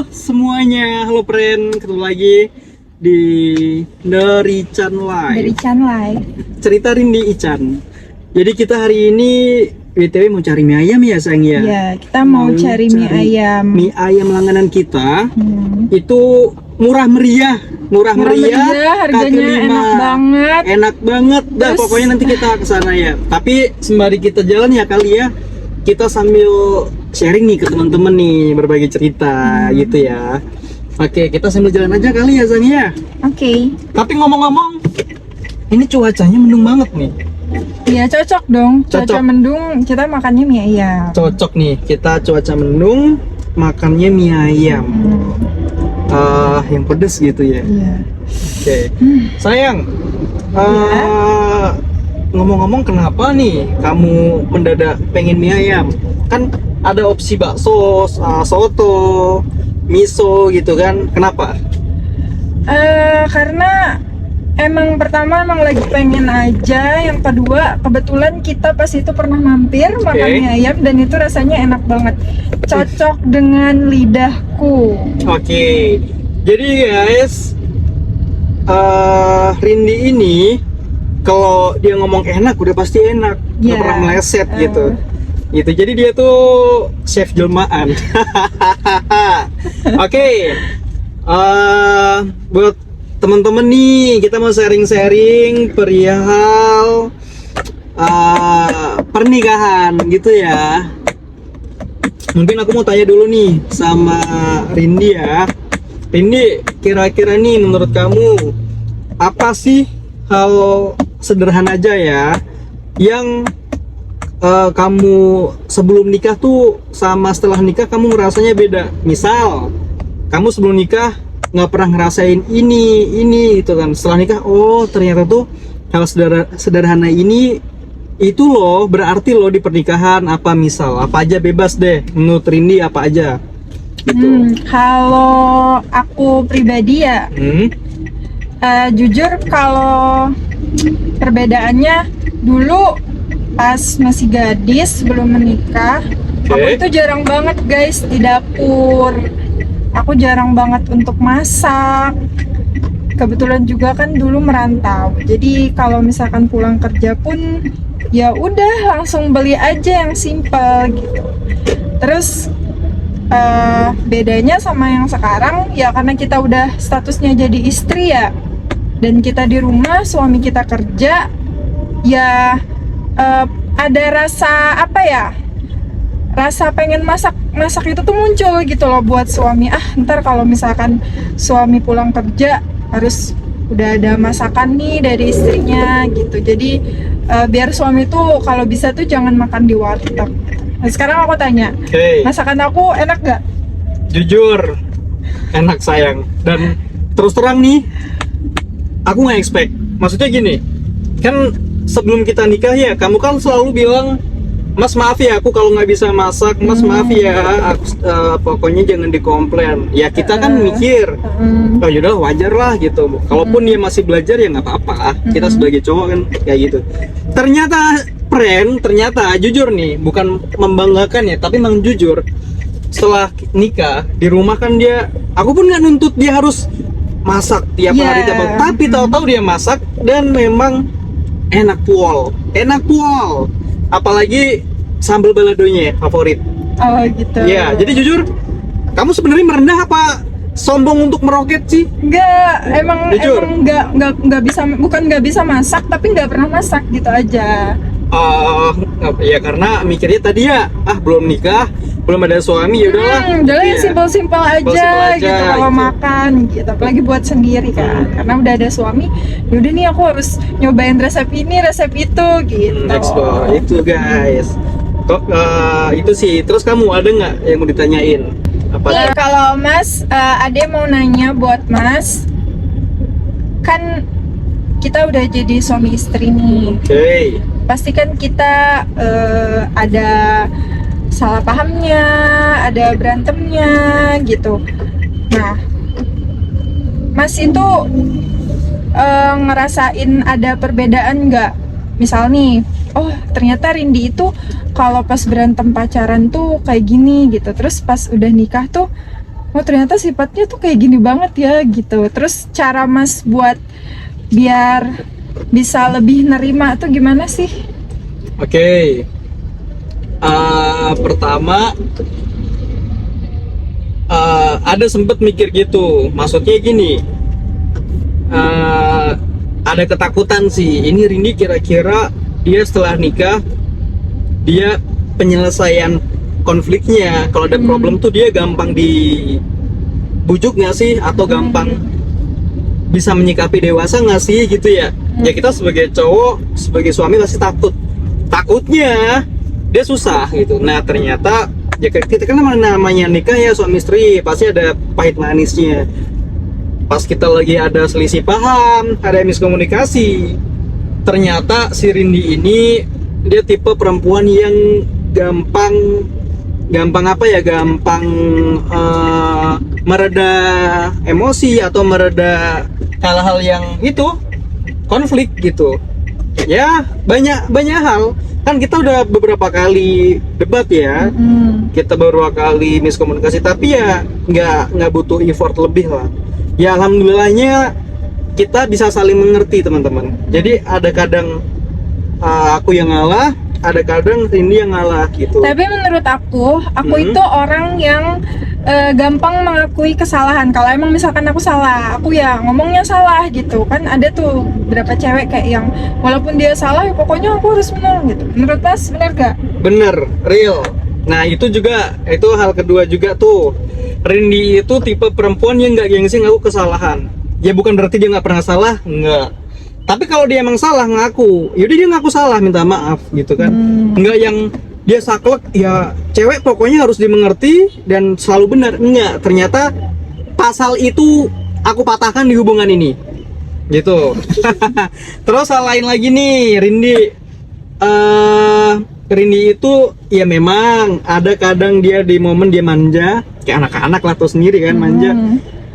semuanya, halo friend, ketemu lagi di dari Chan Live. Dari Chan Live. Cerita Rindi Ican. Jadi kita hari ini BTW mau cari mie ayam ya sayang ya? Iya, kita mau cari mie ayam. Mie ayam langganan kita itu murah meriah, harganya kaki lima. enak banget. Enak banget, dah Terus- pokoknya nanti kita ke sana ya. Tapi sembari kita jalan ya kali ya, kita sambil sharing nih ke teman-teman nih, berbagi cerita gitu ya. Oke, kita sambil jalan aja kali ya sayang ya. Oke. Tapi ngomong-ngomong, ini cuacanya mendung banget nih. Iya, cocok dong. Cocok. Cuaca mendung, kita makannya mie ayam. Cocok nih, kita cuaca mendung, makannya mie ayam. Yang pedes gitu ya. Iya. Oke, sayang. Ngomong-ngomong, kenapa nih kamu mendadak pengen mie ayam? Kan ada opsi bakso, soto, miso gitu kan? Kenapa? Karena pertama lagi pengen aja. Yang kedua, kebetulan kita pas itu pernah mampir makan mie ayam dan itu rasanya enak banget. Cocok dengan lidahku. Oke, jadi guys, Rindi ini kalau dia ngomong enak udah pasti enak, nggak Yeah. pernah meleset gitu. Gitu. Jadi dia tuh chef jelmaan. Oke, buat teman-teman nih, kita mau sharing-sharing perihal pernikahan gitu ya. Mungkin aku mau tanya dulu nih sama Rindi ya. Rindi, kira-kira nih menurut kamu apa sih hal sederhana aja ya yang kamu sebelum nikah tuh sama setelah nikah kamu ngerasanya beda? Misal kamu sebelum nikah nggak pernah ngerasain ini itu kan, setelah nikah oh ternyata tuh hal sederhana ini itu loh berarti loh di pernikahan. Apa misal apa aja, bebas deh menurut Rindi apa aja gitu. Kalau aku pribadi ya, jujur kalau perbedaannya dulu pas masih gadis sebelum menikah, aku itu jarang banget guys di dapur. Aku jarang banget untuk masak. Kebetulan juga kan dulu merantau. Jadi kalau misalkan pulang kerja pun ya udah langsung beli aja yang simple gitu. Terus bedanya sama yang sekarang ya karena kita udah statusnya jadi istri ya, dan kita di rumah, suami kita kerja ya, ada rasa apa ya, rasa pengen masak itu tuh muncul gitu loh buat suami. Ntar kalau misalkan suami pulang kerja harus udah ada masakan nih dari istrinya gitu. Jadi biar suami tuh kalau bisa tuh jangan makan di warteg. Nah, sekarang aku tanya, masakan aku enak gak? Jujur enak sayang, dan terus terang nih aku nggak expect. Maksudnya gini, kan sebelum kita nikah ya kamu kan selalu bilang, Mas maaf ya aku kalau nggak bisa masak, Mas maaf ya aku, pokoknya jangan dikomplain. Ya kita kan mikir, oh yaudah wajar lah gitu. Kalaupun dia masih belajar ya nggak apa-apa. Kita sebagai cowok kan kayak gitu. Ternyata jujur nih, bukan membanggakan ya, tapi memang jujur. Setelah nikah di rumah kan aku pun nggak nuntut dia harus masak tiap hari tiap hari. Tapi tahu-tahu dia masak dan memang enak pol. Apalagi sambal baladonya favorit. Oh gitu. Ya, jadi jujur, kamu sebenarnya merendah apa sombong untuk meroket sih? Emang nggak bisa, bukan nggak bisa masak, tapi nggak pernah masak gitu aja. Ya karena mikirnya tadi ya, belum nikah, belum ada suami, ya udahlah. Udahlah yang simpel-simpel aja gitu kalau makan gitu, apalagi buat sendiri kan. Karena udah ada suami, yaudah nih aku harus nyobain resep ini, resep itu gitu. Explore itu guys. Kok itu sih. Terus kamu ada nggak yang mau ditanyain? Apa? Kalau Mas, Ade mau nanya buat Mas, kan kita udah jadi suami istri nih. Pasti kan kita ada salah pahamnya, ada berantemnya gitu. Nah, Mas itu ngerasain ada perbedaan nggak? Misal nih, oh ternyata Rindi itu kalau pas berantem pacaran tuh kayak gini gitu, terus pas udah nikah tuh oh ternyata sifatnya tuh kayak gini banget ya gitu. Terus cara Mas buat biar bisa lebih nerima tuh gimana sih? Oke. Pertama, ada sempet mikir gitu. Maksudnya gini, ada ketakutan sih. Ini Rindy kira-kira dia setelah nikah, dia penyelesaian konfliknya, kalau ada problem tuh dia gampang dibujuk nggak sih, atau gampang bisa menyikapi dewasa nggak sih gitu ya. Ya kita sebagai cowok, sebagai suami pasti takutnya dia susah gitu. Nah ternyata ya kita kan namanya nikah ya, suami istri pasti ada pahit manisnya. Pas kita lagi ada selisih paham, ada miskomunikasi, ternyata si Rindy ini dia tipe perempuan yang gampang mereda emosi atau mereda hal-hal yang itu konflik gitu ya. Banyak hal kan, kita udah beberapa kali debat ya, kita beberapa kali miskomunikasi, tapi ya nggak butuh effort lebih lah ya. Alhamdulillahnya kita bisa saling mengerti teman-teman. Jadi ada kadang aku yang ngalah, ada kadang Rindy yang ngalah gitu. Tapi menurut aku itu orang yang gampang mengakui kesalahan. Kalau emang misalkan aku salah, aku ya ngomongnya salah gitu kan. Ada tuh beberapa cewek kayak yang walaupun dia salah ya pokoknya aku harus benar gitu. Menurut Mas benar gak? Bener, real. Nah itu hal kedua juga tuh. Rindy itu tipe perempuan yang nggak gengsi ngaku kesalahan. Ya bukan berarti dia nggak pernah salah, nggak. Tapi kalau dia emang salah ngaku, yaudah dia ngaku salah, minta maaf gitu kan. Nggak yang dia saklek, ya cewek pokoknya harus dimengerti dan selalu benar. Enggak, ternyata pasal itu aku patahkan di hubungan ini gitu. Terus hal lain lagi nih, Rindy itu ya memang ada kadang dia di momen dia manja, kayak anak-anak lah tuh sendiri kan, manja.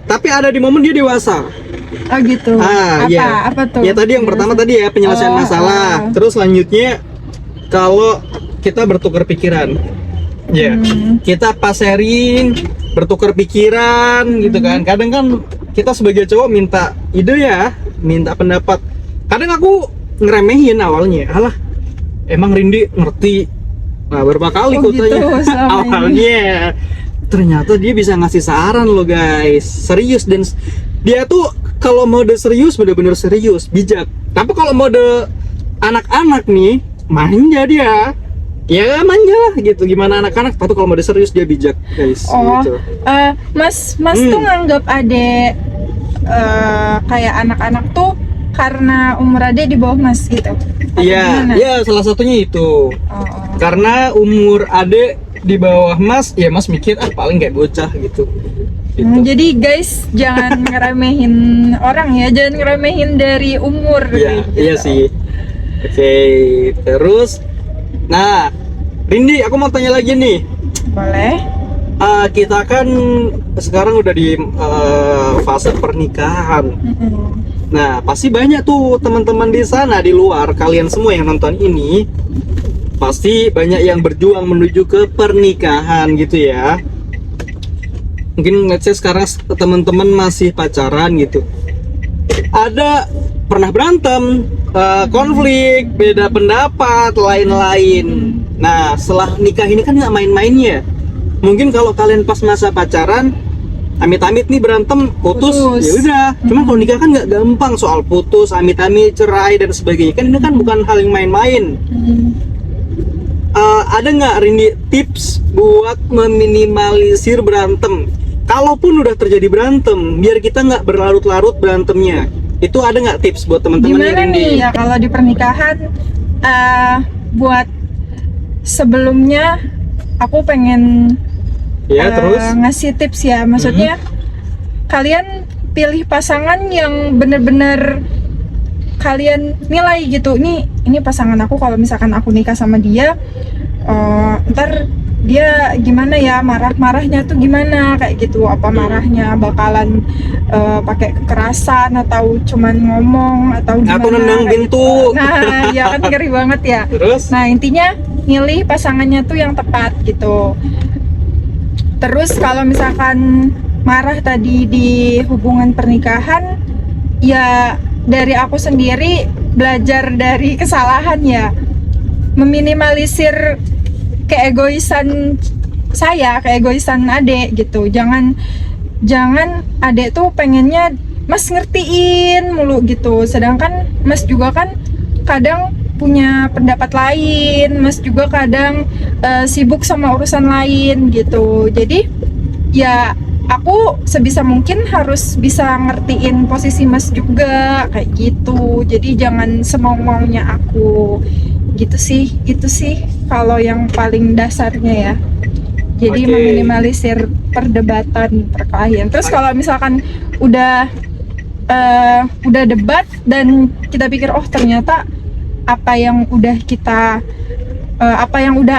Tapi ada di momen dia dewasa. Oh gitu. Apa tuh? Ya tadi yang pertama tadi ya penyelesaian masalah. Terus selanjutnya kalau kita bertukar pikiran, ya kita paserin, bertukar pikiran gitu kan. Kadang kan kita sebagai cowok minta ide ya, minta pendapat. Kadang aku ngeremehin awalnya, alah emang Rindy ngerti. Nah berapa kali aku gitu, tanya awalnya. Ternyata dia bisa ngasih saran loh guys, serius. Dan dia tuh kalau mode serius bener-bener serius, bijak. Tapi kalau mode anak-anak nih, manja dia. Ya manja lah gitu, gimana anak-anak. Tapi kalau mode serius dia bijak guys. Gitu. Mas tuh nganggap adek kayak anak-anak tuh karena umur adek di bawah Mas gitu. Iya, salah satunya itu. Karena umur adek di bawah Mas, ya Mas mikir paling kayak bocah gitu. Jadi guys jangan ngeremehin orang ya, jangan ngeremehin dari umur. Iya sih. Oke, terus, nah Rindy aku mau tanya lagi nih. Boleh. Kita kan sekarang udah di fase pernikahan. Nah pasti banyak tuh teman-teman di sana di luar, kalian semua yang nonton ini pasti banyak yang berjuang menuju ke pernikahan gitu ya. Mungkin let's say sekarang teman-teman masih pacaran gitu, ada pernah berantem, konflik, beda pendapat, lain-lain. Nah setelah nikah ini kan nggak main-mainnya. Mungkin kalau kalian pas masa pacaran amit-amit nih berantem, putus. Ya udah. Cuman kalau nikah kan nggak gampang, soal putus, amit-amit, cerai dan sebagainya. Kan ini kan bukan hal yang main-main. Ada nggak Rindy tips buat meminimalisir berantem? Kalaupun udah terjadi berantem, biar kita nggak berlarut-larut berantemnya. Itu ada nggak tips buat teman-teman Rindy? Gimana nih ya kalau di pernikahan? Buat sebelumnya aku pengen terus ngasih tips ya. Maksudnya kalian pilih pasangan yang bener-bener kalian nilai gitu. Ini pasangan aku, kalau misalkan aku nikah sama dia, ntar dia gimana ya, marahnya tuh gimana kayak gitu. Apa marahnya bakalan pakai kekerasan atau cuman ngomong atau gimana, atau nendang pintu gitu. Nah ya kan ngeri banget ya. Terus? Nah intinya milih pasangannya tuh yang tepat gitu. Terus kalau misalkan marah tadi di hubungan pernikahan, ya dari aku sendiri belajar dari kesalahan ya, meminimalisir keegoisan saya, keegoisan adek gitu. Jangan adek tuh pengennya Mas ngertiin mulu gitu, sedangkan Mas juga kan kadang punya pendapat lain, Mas juga kadang sibuk sama urusan lain gitu. Jadi ya aku sebisa mungkin harus bisa ngertiin posisi Mas juga kayak gitu. Jadi jangan semau-maunya aku gitu sih. Itu sih kalau yang paling dasarnya ya. Jadi Oke. meminimalisir perdebatan perkelahian. Terus kalau misalkan udah debat dan kita pikir oh ternyata apa yang udah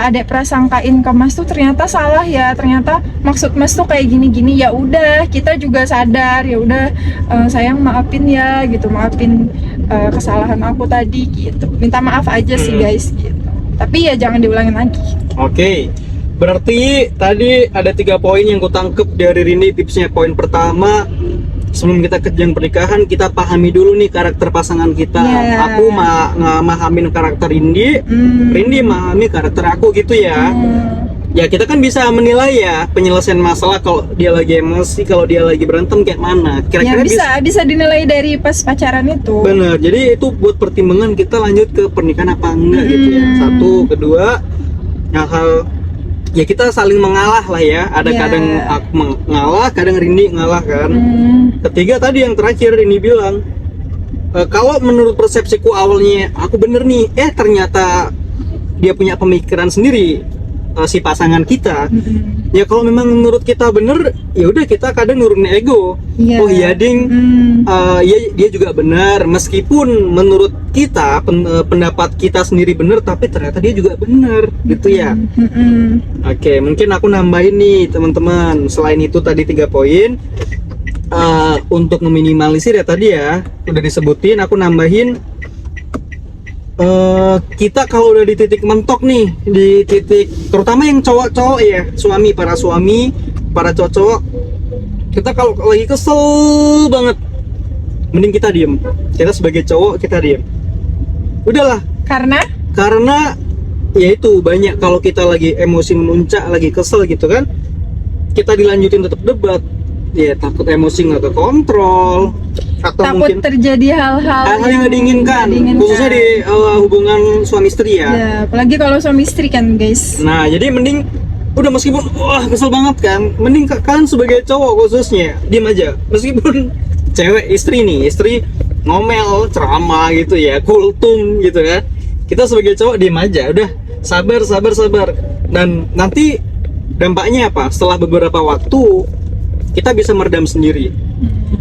adek prasangkain ke Mas tuh ternyata salah ya, ternyata maksud Mas tuh kayak gini-gini, ya udah kita juga sadar, ya udah sayang maafin ya gitu, maafin kesalahan aku tadi gitu, minta maaf aja sih guys gitu, tapi ya jangan diulangin lagi. Oke, berarti tadi ada 3 poin yang kutangkep dari Rini. Tipsnya, poin pertama, sebelum kita ke jenjang pernikahan, kita pahami dulu nih karakter pasangan kita. Yeah. Aku mahamin karakter Rindi, Rindi memahami karakter aku gitu ya. Ya kita kan bisa menilai ya penyelesaian masalah, kalau dia lagi emosi, kalau dia lagi berantem kayak mana. Ya Kira-kira bisa dinilai dari pas pacaran itu. bener, jadi itu buat pertimbangan kita lanjut ke pernikahan apa enggak gitu ya. Satu, kedua, hal ya kita saling mengalah lah ya. Ada kadang aku mengalah, kadang Rini ngalah kan. Ketiga tadi yang terakhir Rini bilang, kalau menurut persepsiku awalnya aku bener nih, ternyata dia punya pemikiran sendiri, si pasangan kita. Ya kalau memang menurut kita bener, ya udah kita kadang nurunin ego. Oh iya ding, dia juga benar, meskipun menurut kita pendapat kita sendiri bener, tapi ternyata dia juga bener gitu ya. Oke, mungkin aku nambahin nih teman-teman, selain itu tadi 3 poin, untuk meminimalisir ya tadi ya udah disebutin, aku nambahin, kita kalau udah di titik mentok nih, di titik terutama yang cowok-cowok ya, para suami, para cowok, kita kalau lagi kesel banget, mending kita diem. Kita sebagai cowok kita diem, udahlah, karena ya itu banyak, kalau kita lagi emosi memuncak, lagi kesel gitu kan, kita dilanjutin tetap debat, ya takut emosi nggak kekontrol, atau takut mungkin terjadi hal-hal yang nggak diinginkan, khususnya di hubungan suami istri ya. Ya, apalagi kalau suami istri kan guys. Nah jadi mending udah, meskipun kesel banget kan, mending kalian sebagai cowok khususnya diem aja. Meskipun cewek istri ngomel, ceramah gitu ya, kultum gitu kan, kita sebagai cowok diem aja, udah sabar. Dan nanti dampaknya apa? Setelah beberapa waktu kita bisa meredam sendiri.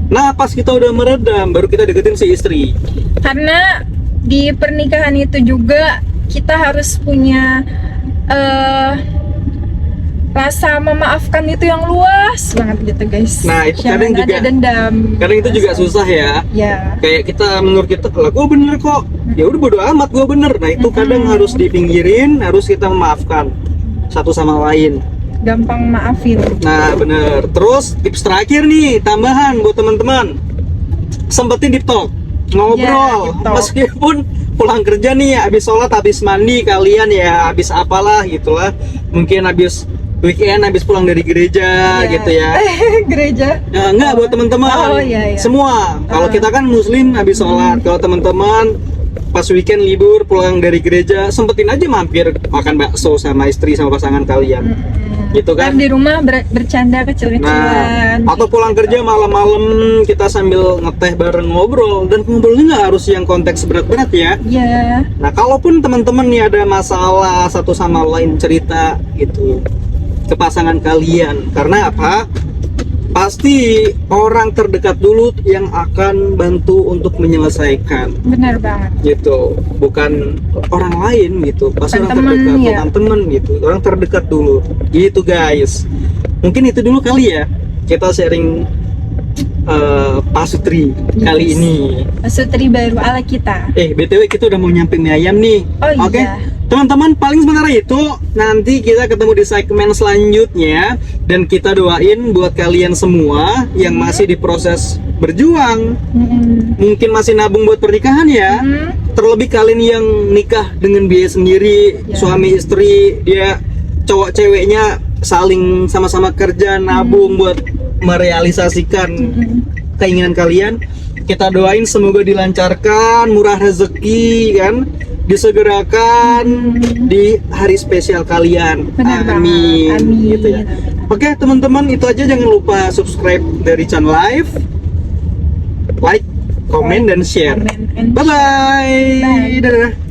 Nah pas kita udah meredam, baru kita deketin si istri. Karena di pernikahan itu juga kita harus punya rasa memaafkan itu yang luas banget gitu guys. Nah itu Jangan kadang ada juga dendam. Kadang itu juga susah ya. Kayak kita, menurut kita, lah gue bener kok, ya udah bodo amat gue bener. Nah itu kadang harus dipinggirin, harus kita memaafkan satu sama lain, gampang maafin. Nah bener. Terus tips terakhir nih, tambahan buat teman-teman, sempetin deep talk, ngobrol. Meskipun pulang kerja nih, habis sholat, habis mandi, kalian ya habis apalah gitulah, mungkin habis weekend, habis pulang dari gereja gitu ya. Gereja? Enggak, buat teman-teman. Semua. Kalau kita kan muslim habis sholat, kalau teman-teman pas weekend libur pulang dari gereja, sempetin aja mampir makan bakso sama istri, sama pasangan kalian. Gitu kan. Di rumah bercanda kecil-kecilan. Atau pulang kerja malam-malam kita sambil ngeteh bareng, ngobrol. Dan ngobrolnya nggak harus yang konteks berat-berat ya. Nah kalaupun teman-teman nih ada masalah satu sama lain, cerita gitu ke pasangan kalian. Karena apa? Pasti orang terdekat dulu yang akan bantu untuk menyelesaikan. Benar banget. Gitu, bukan orang lain gitu. Pasti orang terdekat, bukan temen gitu. Orang terdekat dulu. Gitu guys. Mungkin itu dulu kali ya. Kita sharing pasutri kali ini. Pasutri baru ala kita. BTW kita udah mau nyampe mie ayam nih. Oh Oke? iya. Teman-teman, paling sementara itu, nanti kita ketemu di segmen selanjutnya, dan kita doain buat kalian semua yang masih di proses berjuang, mungkin masih nabung buat pernikahan ya, terlebih kalian yang nikah dengan biaya sendiri, suami istri, dia cowok ceweknya saling sama-sama kerja nabung buat merealisasikan keinginan kalian. Kita doain semoga dilancarkan, murah rezeki kan, disegerakan di hari spesial kalian. Benar banget. Amin. Amin. Gitu ya. Oke teman-teman, itu aja, jangan lupa subscribe dari channel Live, like, komen dan share. Comment and Bye bye. Bye. Dadah.